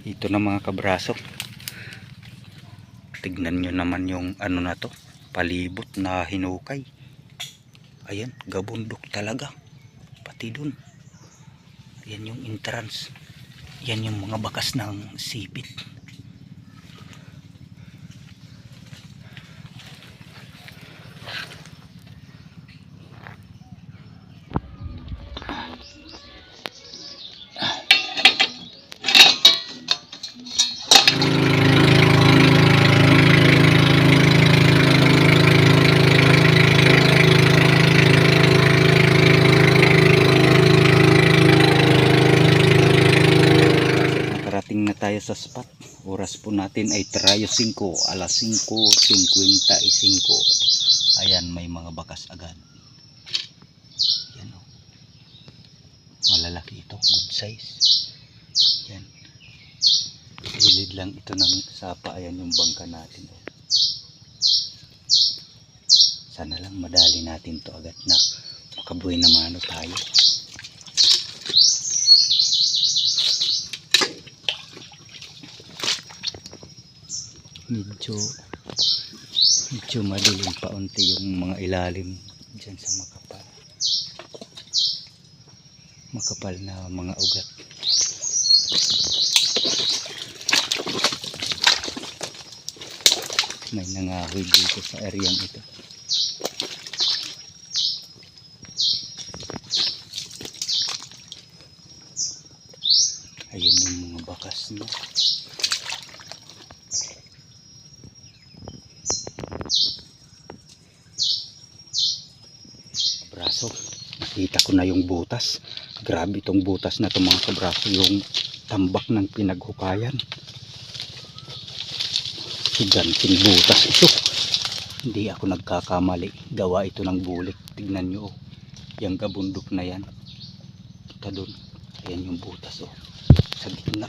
Ito na mga kabraso, tignan nyo naman yung ano na to, palibot na hinukay. Ayan, gabundok talaga pati dun. Ayan yung entrance, yan yung mga bakas ng sipit. Nakarating na tayo sa spot. Oras po natin ay 3:05, alas 5:55. Ayan, may mga bakas agad. Yan o, malalaki ito, good size. Yan, gilid lang ito ng sapa. Ayan yung bangka natin o. Sana lang madali natin to agad na makabuhay na mano tayo. Medyo madilim pa unti yung mga ilalim dyan sa makapal na mga ugat. May nangahoy dito sa areang ito. Ayun yung mga bakas niya. Kabraso, nakita ko na yung butas. Grabe itong butas na ito mga kabraso, yung tambak ng pinaghukayan. Giganting butas ito. Hindi ako nagkakamali, gawa ito ng bulik. Tignan nyo oh, yung gabundok na yan, kita dun. Ayan yung butas oh, sa gitna.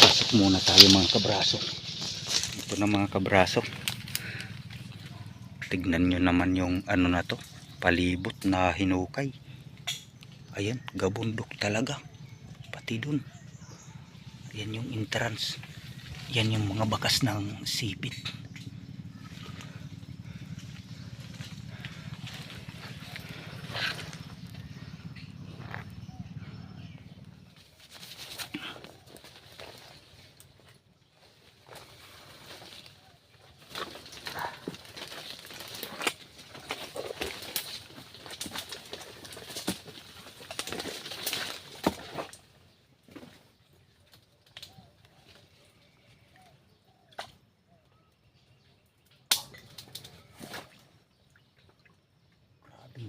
Pasok muna tayo mga kabraso. Ito na mga kabraso, tignan nyo naman yung ano na to, palibot na hinukay. Ayan, gabundok talaga pati dun. Ayan yung entrance, yan yung mga bakas ng sipit.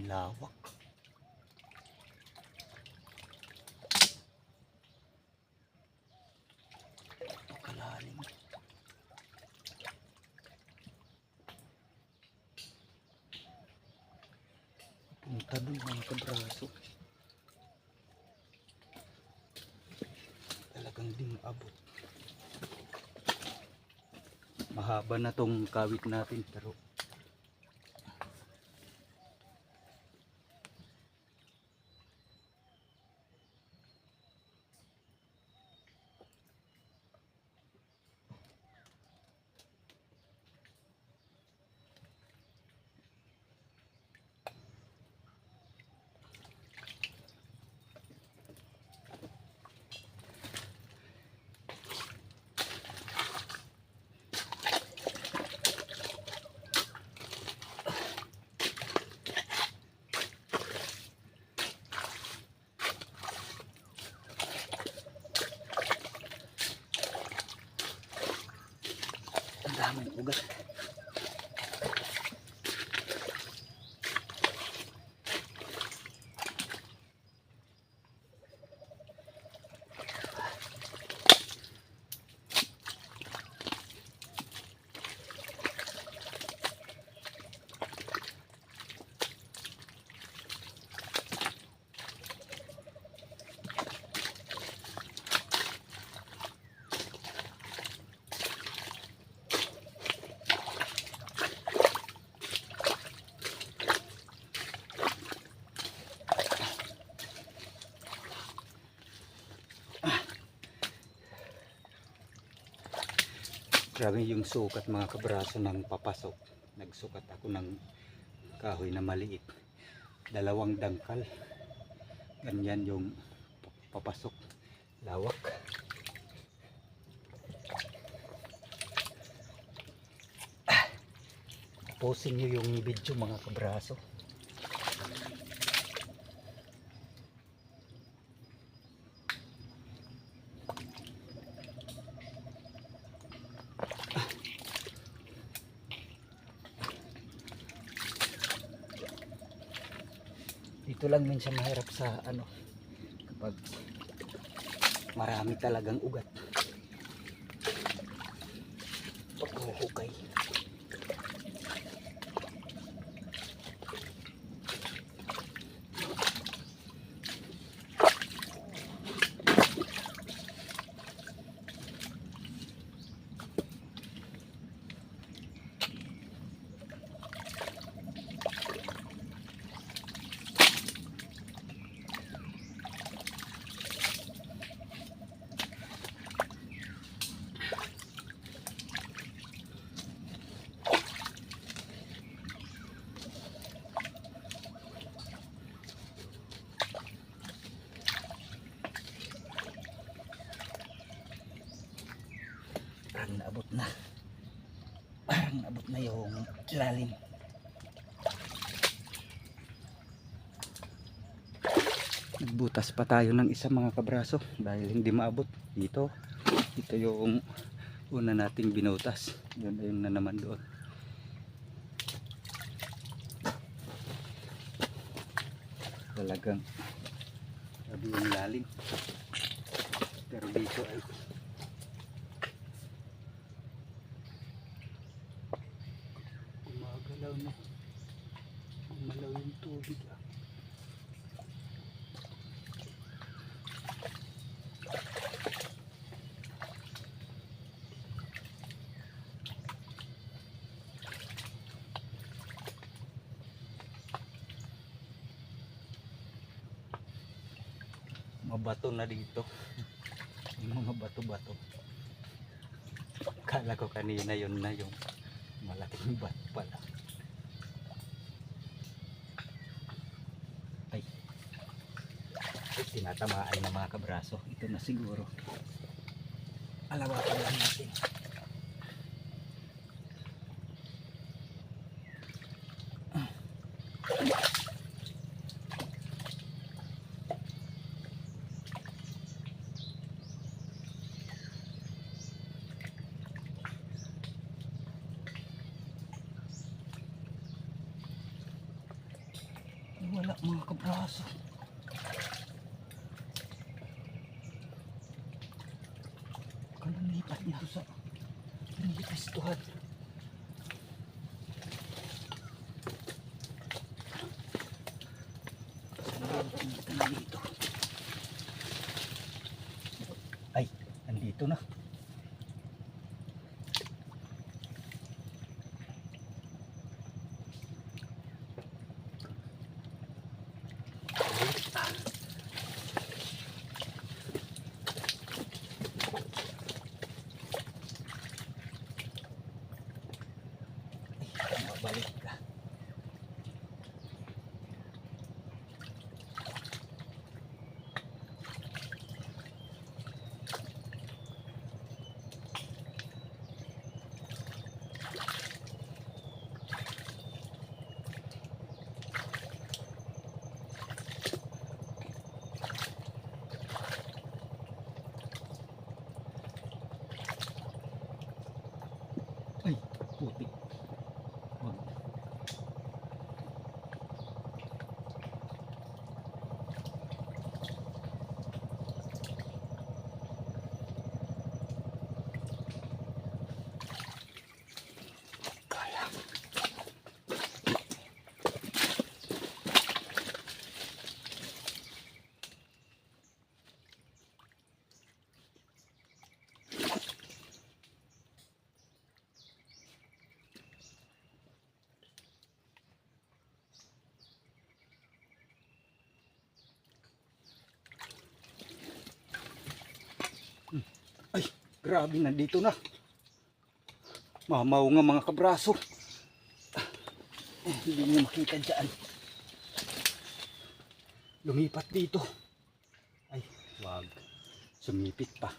Lawak. Ito kalalim. Punta doon mga kabraso. Talagang di maabot. Mahaba na tong kawit natin pero ang daming ugat. Grabe yung sukat mga kabraso ng papasok. Nagsukat ako ng kahoy na maliit. 2 dangkal. Ganyan yung papasok. Lawak. Tapusin nyo yung video mga kabraso. Dito lang minsan mahirap sa ano kapag marami talagang ugat. Paghuhukay. Parang naabot na. Parang naabot na yung lalim. Nagbutas pa tayo ng isa mga kabraso dahil hindi maabot dito. Ito yung una nating binutas. Yun ayun na naman doon. Talagang sabi yung lalim. Pero dito ay gumagalaw na. Gumalaw yung tubig ah. Mabato na dito. Yung mga bato-bato. Kala ko kanina yun na yung malaking bato pala. Ay, tinatamaan na mga kabraso. Ito na siguro. Alawakan lang natin. Wala mga kabraso. Kalunipat niya sa pinipistuhan. Dito. Ay, nandito na. Mabalik ka. Ay, putik. Wag. Kala. Ay, grabe, nandito na. Mamaw nga mga kabraso. Hindi nyo makita dyan. Lumipat dito. Ay, wag. Sumipit pa.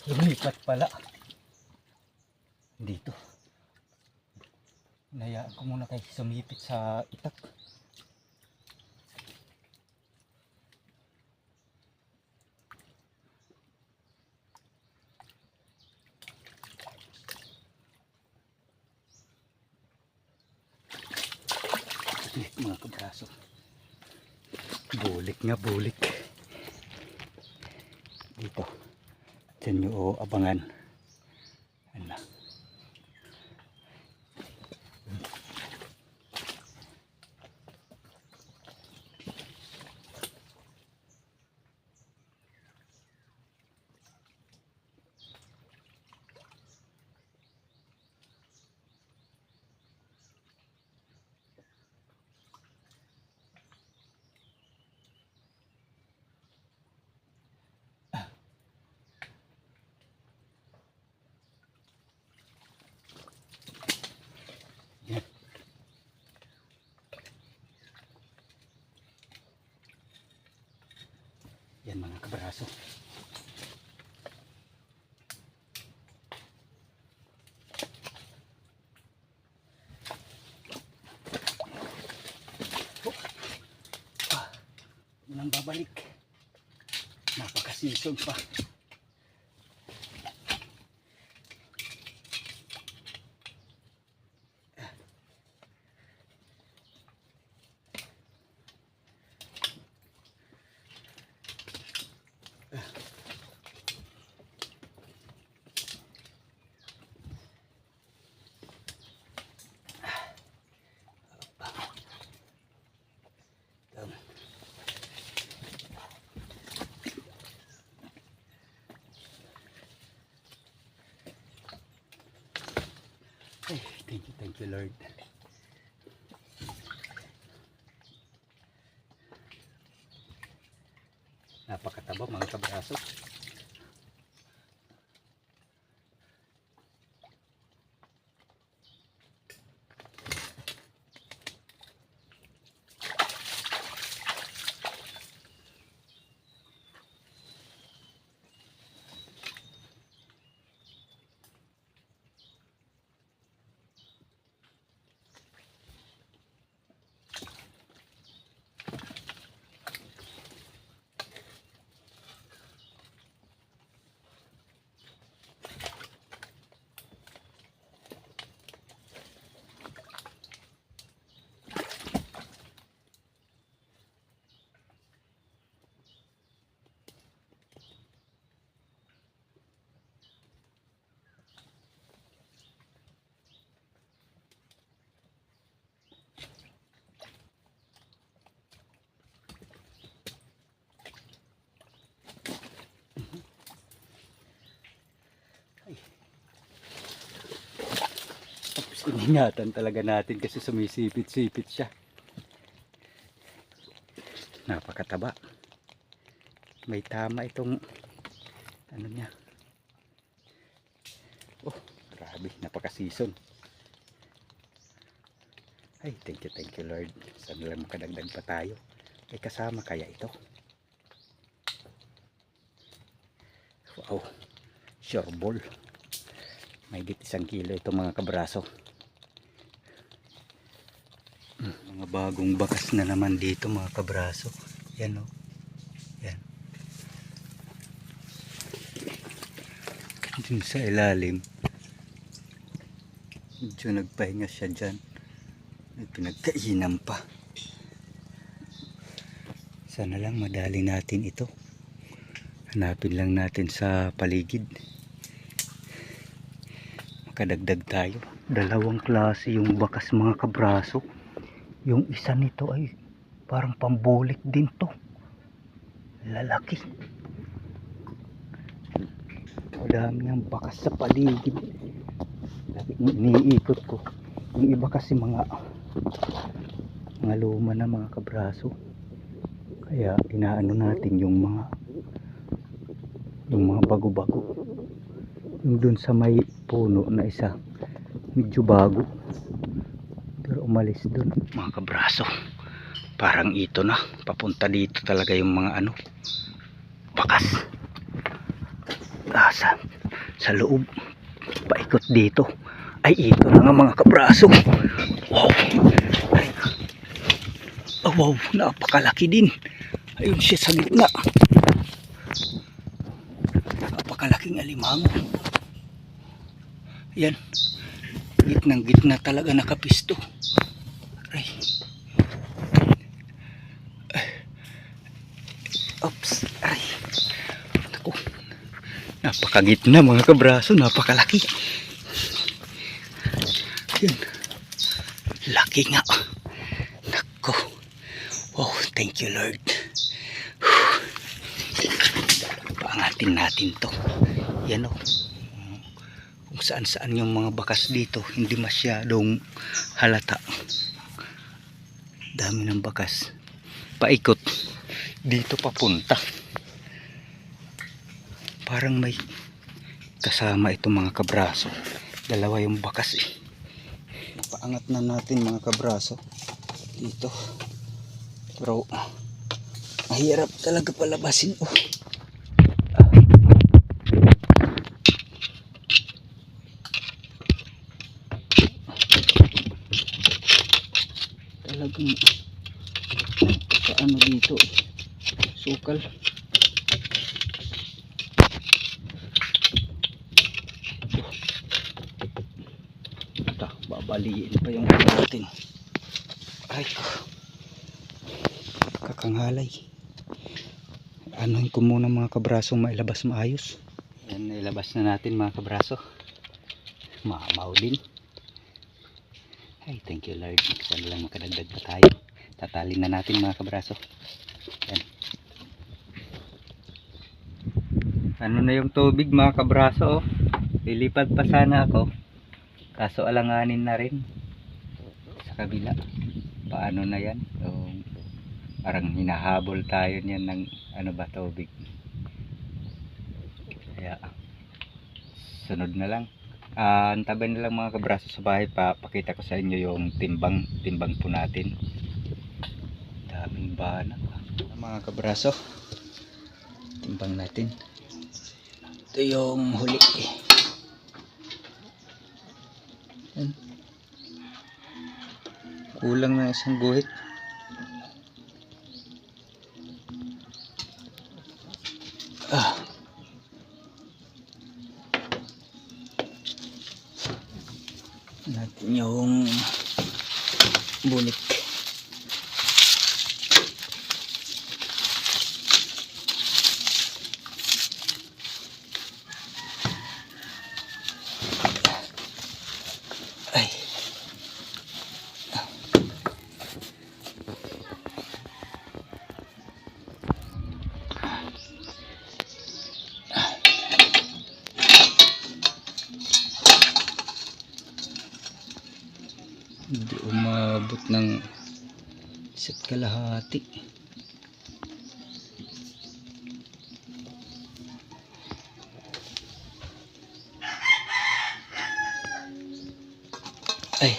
Lumipat pala. Dito. Nayaan ko muna kay sumipit sa itak. Mga kabraso. Bulik nga, bulik. Dito. Diyan nyo abangan. Ano. Yan. Yan mga kabraso. Nang babalik. Napaka-season pa. Ay, thank you Lord. Napakataba mga kabraso. Iningatan talaga natin kasi sumisipit-sipit siya. Napakataba. May tama itong ano niya. Oh, grabe, napaka-season. Ay, thank you Lord. Sana lang makadagdag pa tayo. Ay kasama kaya ito. Wow, sure ball. May 1 kilo ito mga kabraso. Mga bagong bakas na naman dito mga kabraso. Yan o. Yan. Dun sa ilalim. Medyo nagpahinga siya dyan. Pinagkainan pa. Sana lang madali natin ito. Hanapin lang natin sa paligid. Makadagdag tayo. 2 klase yung bakas mga kabraso. Yung isa nito ay parang pambulik din to. Lalaki. Madami ang bakas sa paligid. Iniikot ko. Yung iba kasi mga luma na mga kabraso, kaya inaano natin yung mga bago-bago. Yung dun sa may puno na isa, medyo bago pero umalis dun mga kabraso. Parang ito na, papunta dito talaga yung mga bakas. Sa loob, paikot dito. Ay, ito na nga mga kabraso. Wow, oh, wow, napakalaki din. Ayun siya sa gitna, napakalaking alimango. Yan, gitnang gitna talaga nakapisto. Ay. Oops, ay. Naku, napakagitna mga kabraso, napakalaki. Yan, laki nga. Naku, wow, thank you Lord. Paangatin natin to. Yan o, kung saan saan yung mga bakas dito, hindi masyadong halata. Dami ng bakas, paikot dito papunta. Parang may kasama itong mga kabraso, dalawa yung bakas eh. Paangat na natin mga kabraso dito, pero mahirap talaga palabasin. Oh, talagang paano dito eh, sukal. Babaliin pa yung natin. Ay, kakanghalay. Anuhin ko muna mga kabraso, mailabas maayos. Yan, nailabas na natin mga kabraso. Maamaw din. Ay, thank you Lord. Sana lang makadagdag pa tayo. Tatalin na natin mga kabraso. Yan. Ano na yung tubig mga kabraso? Lilipat pa sana ako, kaso alanganin na rin sa kabila. Paano na yan? So, parang hinahabol tayo niyan ng tubig. Kaya sunod na lang. Antabayan na lang mga kabraso sa bahay, pakita ko sa inyo yung timbang po natin. Daming bana mga kabraso. Timbang natin. Ito yung huli. Kulang na isang guhit. Natin yung bulik. Ay. Hindi umabot ng isa't kalahati. Ay,